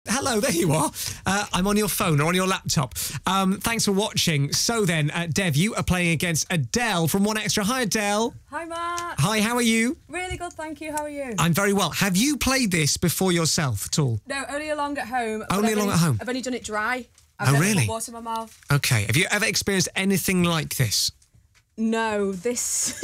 Hello, there you are. I'm on your phone or on your laptop. Thanks for watching. So then, Dev, you are playing against Adele from 1Extra. Hi, Adele. Hi, Matt. Hi, how are you? Really good, thank you. How are you? I'm very well. Have you played this before yourself at all? No, only along at home. Only along at home? I've only done it dry. Oh, really? Put water in my mouth. Okay. Have you ever experienced anything like this? No, this...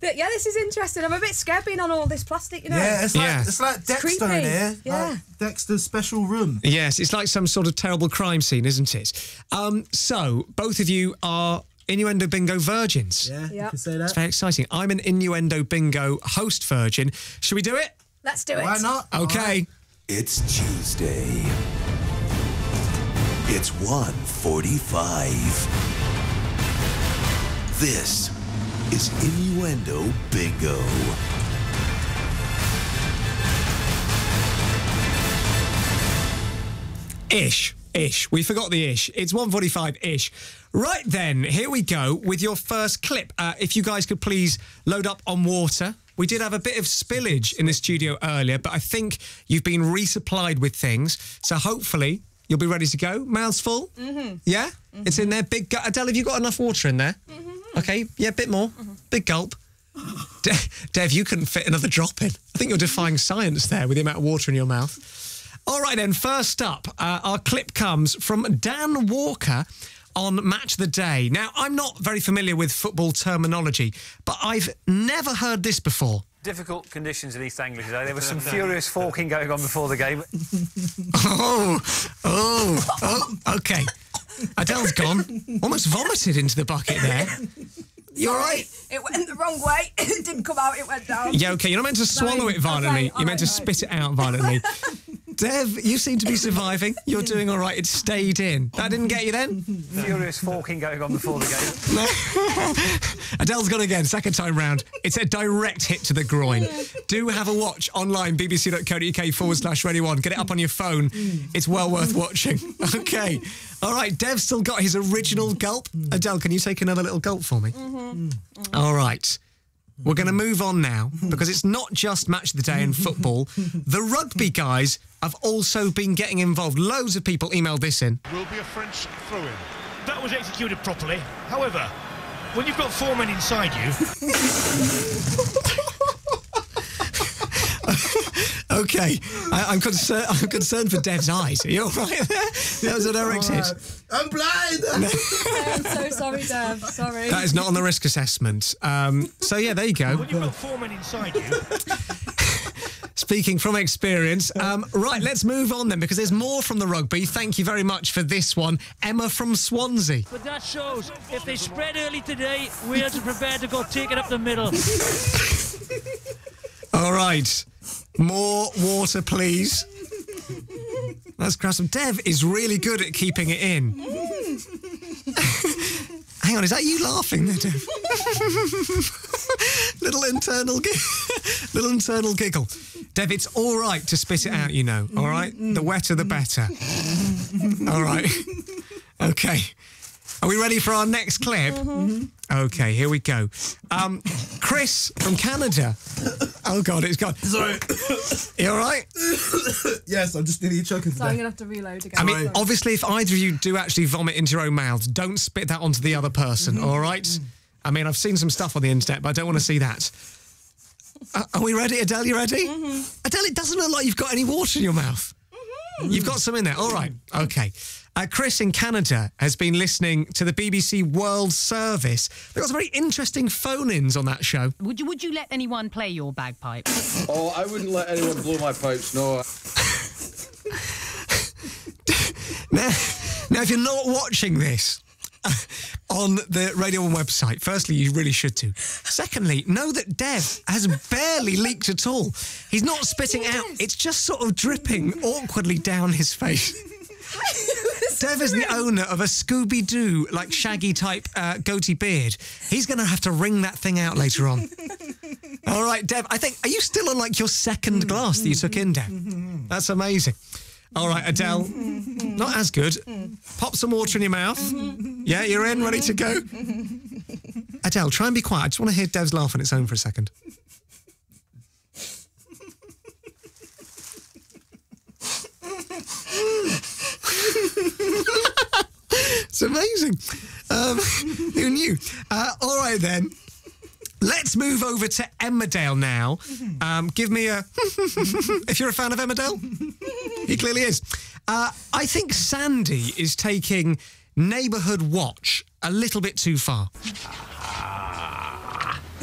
yeah, this is interesting. I'm a bit scared being on all this plastic, you know. Yeah, it's like Dexter in here. Yeah. Like Dexter's special room. Yes, it's like some sort of terrible crime scene, isn't it? So, both of you are Innuendo Bingo virgins. Yeah, you can say that. It's very exciting. I'm an Innuendo Bingo host virgin. Should we do it? Let's do it. Why not? Okay. Right. It's Tuesday. It's 1:45. This is Innuendo Bingo. Ish. We forgot the ish. It's 1:45-ish. Right then, here we go with your first clip. If you guys could please load up on water. We did have a bit of spillage in the studio earlier, but I think you've been resupplied with things. So hopefully you'll be ready to go. Mouths full? Mm-hmm. Yeah? Mm-hmm. It's in there. Big Adele, have you got enough water in there? Mm-hmm. Okay, yeah, a bit more. Mm-hmm. Big gulp. Dev, you couldn't fit another drop in. I think you're defying science there with the amount of water in your mouth. All right, then, first up, our clip comes from Dan Walker on Match of the Day. Now, I'm not very familiar with football terminology, but I've never heard this before. Difficult conditions in East Anglia today. There was some furious forking going on before the game. OK. Adele's gone. Almost vomited into the bucket there. You all right? It went the wrong way. It didn't come out, it went down. Yeah, OK, you're not meant to swallow it violently. You're meant to spit it out violently. Dev, you seem to be surviving. You're doing all right. It stayed in. That didn't get you then? Furious forking going on before the game. Adele's gone again, second time round. It's a direct hit to the groin. Do have a watch online, bbc.co.uk/Radio 1. Get it up on your phone. It's well worth watching. OK. All right, Dev's still got his original gulp. Adele, can you take another little gulp for me? All right. We're going to move on now, because it's not just Match of the Day in football. The rugby guys have also been getting involved. Loads of people emailed this in. Will be a French throw-in. That was executed properly. However, when you've got 4 men inside you... OK, I'm concerned for Dev's eyes. Are you all right? That was a direct hit. I'm blind! I'm so sorry, Dev. Sorry. That is not on the risk assessment. So, yeah, there you go. When you've got 4 men inside you... Speaking from experience. Right, let's move on then, because there's more from the rugby. Thank you very much for this one. Emma from Swansea. But that shows, if they spread early today, Wales are prepared to go take it up the middle. All right. More water, please. That's crass. Dev is really good at keeping it in. Hang on, is that you laughing there, Dev? little internal giggle. Dev, it's all right to spit it out, you know, all right? The wetter, the better. All right. OK. Are we ready for our next clip? OK, here we go. Chris from Canada. Oh, God, it's gone. Sorry. You all right? Yes, I'm just nearly choking to So I'm death. going to have to reload again. I mean, obviously, if either of you do actually vomit into your own mouths, don't spit that onto the other person, all right? I mean, I've seen some stuff on the internet, but I don't want to see that. Are we ready? Adele, you ready? Adele, it doesn't look like you've got any water in your mouth. You've got some in there. All right. OK. Chris in Canada has been listening to the BBC World Service. They've got some very interesting phone-ins on that show. Would you let anyone play your bagpipe? Oh, I wouldn't let anyone blow my pipes, no. Now, if you're not watching this on the Radio 1 website, firstly, you really should do. Secondly, know that Dev has barely leaked at all. He's not spitting out. It's just sort of dripping awkwardly down his face. Dev is the owner of a Scooby-Doo, like shaggy-type goatee beard. He's going to have to wring that thing out later on. All right, Dev, are you still on, like, your second glass that you took in, Dev? That's amazing. All right, Adele, not as good. Pop some water in your mouth. Yeah, you're in, ready to go? Adele, try and be quiet. I just want to hear Dev's laugh on its own for a second. It's amazing. Who knew? All right, then. Let's move over to Emmerdale now. Give me a... if you're a fan of Emmerdale. He clearly is. I think Sandy is taking Neighbourhood Watch a little bit too far.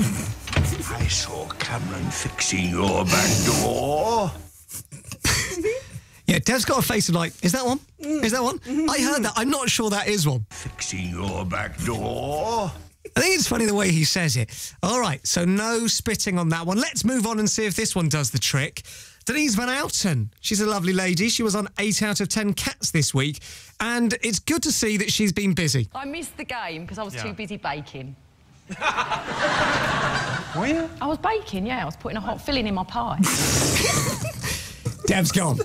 I saw Cameron fixing your back door. Yeah, Dev's got a face of like, is that one? Is that one? I heard that. I'm not sure that is one. Fixing your back door. I think it's funny the way he says it. All right, so no spitting on that one. Let's move on and see if this one does the trick. Denise Van Outen. She's a lovely lady. She was on 8 out of 10 Cats this week, and it's good to see that she's been busy. I missed the game because I was too busy baking. Were you? I was baking, yeah. I was putting a hot filling in my pie. Dev's gone.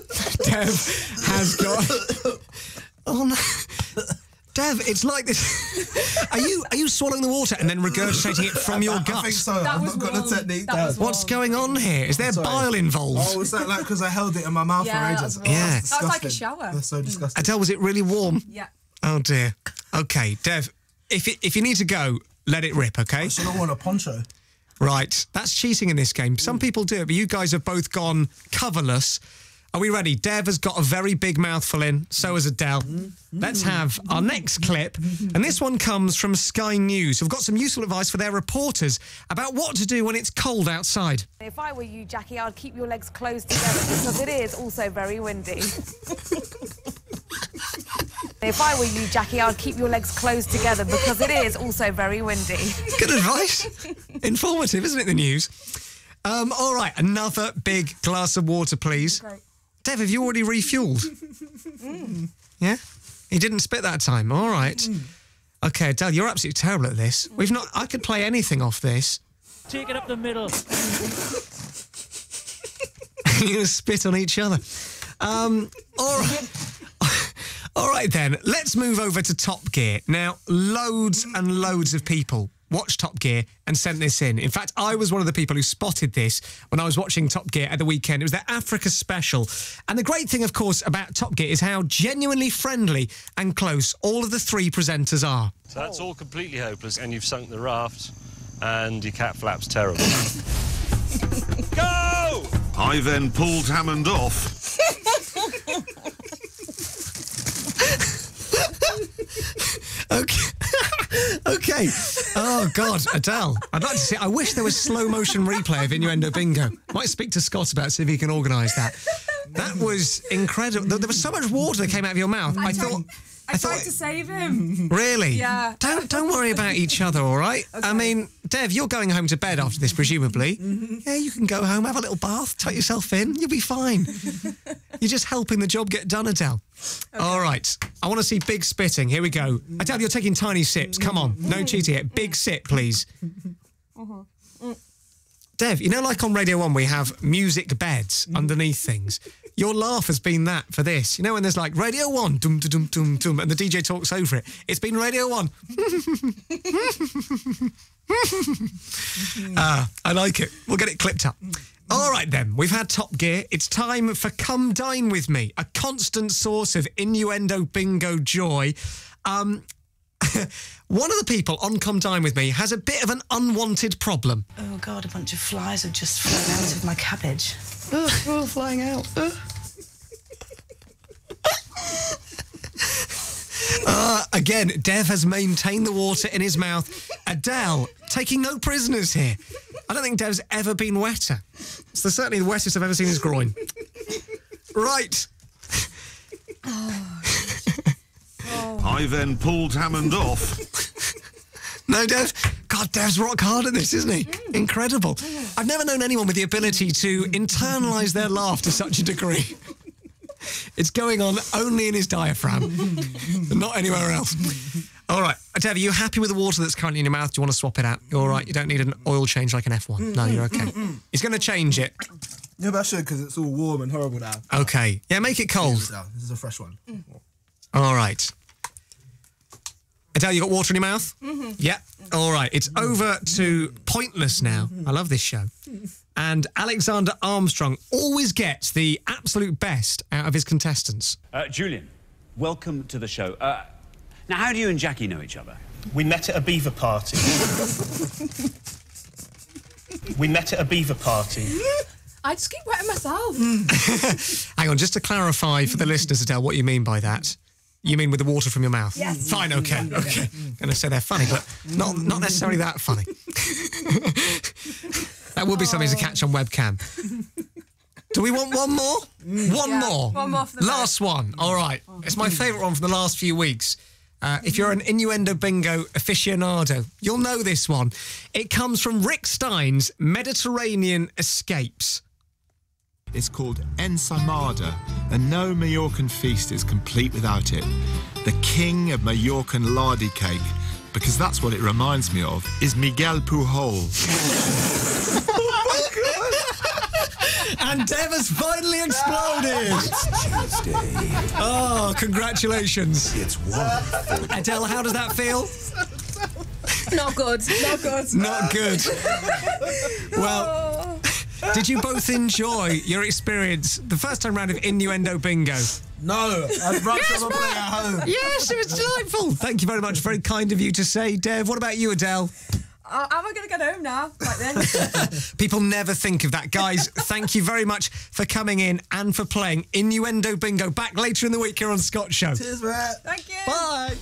Dev has gone. Oh, no. Dev, it's like this. Are you swallowing the water and then regurgitating it from your gut? I think so. I've not got the technique down. What's going on here? Is there bile involved? Oh, was that like because I held it in my mouth for ages? Yeah. That was like a shower. That's so disgusting. Adele, was it really warm? Yeah. Oh, dear. OK, Dev, if you need to go, let it rip, OK? I should have worn a poncho. Right, that's cheating in this game. Some people do it, but you guys have both gone coverless. Are we ready? Dev has got a very big mouthful in, so has Adele. Let's have our next clip, and this one comes from Sky News, who've got some useful advice for their reporters about what to do when it's cold outside. If I were you, Jackie, I'd keep your legs closed together because it is also very windy. If I were you, Jackie, I'd keep your legs closed together because it is also very windy. Good advice. Informative, isn't it, the news? All right, another big glass of water, please. Okay. Dev, have you already refuelled? Yeah? He didn't spit that time. All right. OK, Adele, you're absolutely terrible at this. I could play anything off this. Take it up the middle. You're going to spit on each other. All right. All right, then. Let's move over to Top Gear. Now, loads and loads of people watched Top Gear and sent this in. In fact, I was one of the people who spotted this when I was watching Top Gear at the weekend. It was their Africa special. And the great thing, of course, about Top Gear is how genuinely friendly and close all of the three presenters are. So that's all completely hopeless, and you've sunk the raft, and your cat flap's terrible. Go! I then pulled Hammond off. Okay. OK. Oh, God, Adele. I'd like to see... I wish there was slow-motion replay of Innuendo Bingo. Might speak to Scott about see if he can organise that. That was incredible. There was so much water that came out of your mouth. I tried to save him. Really? Yeah. Don't worry about each other, all right? Okay. I mean, Dev, you're going home to bed after this, presumably. Yeah, you can go home, have a little bath, tuck yourself in. You'll be fine. You're just helping the job get done, Adele. Okay. All right. I want to see big spitting. Here we go. Adele, you're taking tiny sips. Come on. No cheating here. Big sip, please. Dev, you know, like on Radio 1, we have music beds underneath things. Your laugh has been that for this. You know, when there's like Radio 1, dum dum dum dum, and the DJ talks over it. It's been Radio 1. I like it. We'll get it clipped up. All right, then. We've had Top Gear. It's time for Come Dine With Me, a constant source of Innuendo Bingo joy. One of the people on Come Dine With Me has a bit of an unwanted problem. Oh, God, a bunch of flies have just flown out of my cabbage. Oh, they're all flying out. Again, Dev has maintained the water in his mouth. Adele, taking no prisoners here. I don't think Dev's ever been wetter. It's certainly the wettest I've ever seen his groin. Right. I then pulled Hammond off. No, Dev. God, Dev's rock hard at this, isn't he? Incredible. I've never known anyone with the ability to internalise their laugh to such a degree. It's going on only in his diaphragm, not anywhere else. All right. Dev, are you happy with the water that's currently in your mouth? Do you want to swap it out? You're all right? You don't need an oil change like an F1? No, you're OK. He's going to change it. Yeah, but I should, because it's all warm and horrible now. OK. Yeah, make it cold. This is a fresh one. All right. Adele, you got water in your mouth? Yeah. All right. It's over to Pointless now. I love this show. And Alexander Armstrong always gets the absolute best out of his contestants. Julian, welcome to the show. Now, how do you and Jackie know each other? We met at a beaver party. We met at a beaver party. I just keep wetting myself. Hang on, just to clarify for the listeners, Adele, what you mean by that. You mean with the water from your mouth? Yes. Fine, okay. I'm going to say they're funny, but not necessarily that funny. That would be something to catch on webcam. Do we want one more? One more. One more for the last one. All right. It's my favourite one from the last few weeks. If you're an Innuendo Bingo aficionado, you'll know this one. It comes from Rick Stein's Mediterranean Escapes. It's called ensaimada, and no Mallorcan feast is complete without it. The king of Mallorcan lardy cake, because that's what it reminds me of, is Miguel Pujol. And Dev has finally exploded. It's Tuesday. Oh, congratulations. It's wonderful. Adele, how does that feel? Not good. Not good. Not good. Well, did you both enjoy your experience the first time round of Innuendo Bingo? No, I'd much rather play at home. Yes, it was delightful. Thank you very much. Very kind of you to say. Dev, what about you, Adele? Am I going to get home now? Like then? People never think of that. Guys, thank you very much for coming in and for playing Innuendo Bingo. Back later in the week here on Scott Show. Cheers, Matt. Thank you. Bye.